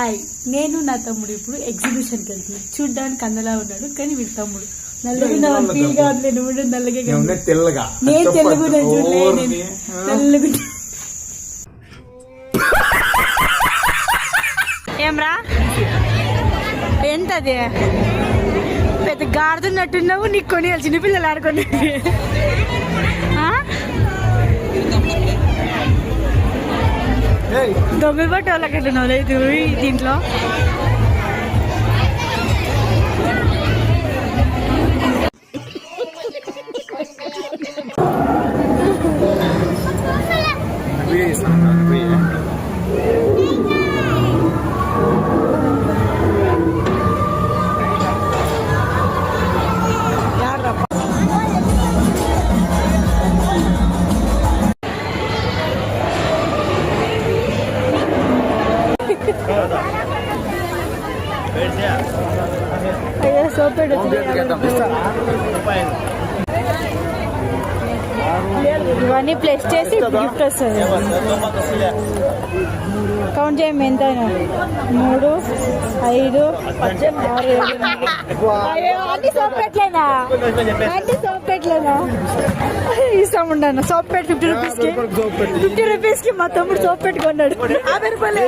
Hi, నేను నా తమ్ముడు ఇప్పుడు ఎగ్జిబిషన్కి వెళ్తున్నాం. చూడ్డానికి అందలా ఉన్నాడు, కానీ వీడి తమ్ముడు నల్లగా ఫీల్ గా ఉంది. నువ్వు నల్లగా తెల్లగా, నేను తెలుగునే చూడలే, నల్లగా. ఏమ్రా ఎంతది? పెద్ద గాడుతున్నట్టున్నావు. నీకు కొని చిన్నపిల్లలు ఆడుకొని దొంగలు పట్టి వాళ్ళకట్టున్నావు లేదు దీంట్లో. అయ్యో సోపేడు ఇవన్నీ ప్లేస్ చేసి గిఫ్ట్ వస్తుంది. కౌంట్ చేయము ఎంత 3, 5, 6, 7. అన్ని సోప్ పెట్టలేదా? అన్ని సోప్ పెట్టలేదా? ఇస్తాముండను సోప్ పెట్టి 50 రూపీస్ కి. 50 రూపీస్ కి మా తమ్ముడు సోప్ పెట్టుకున్నాడు. 50 రూపాయలు.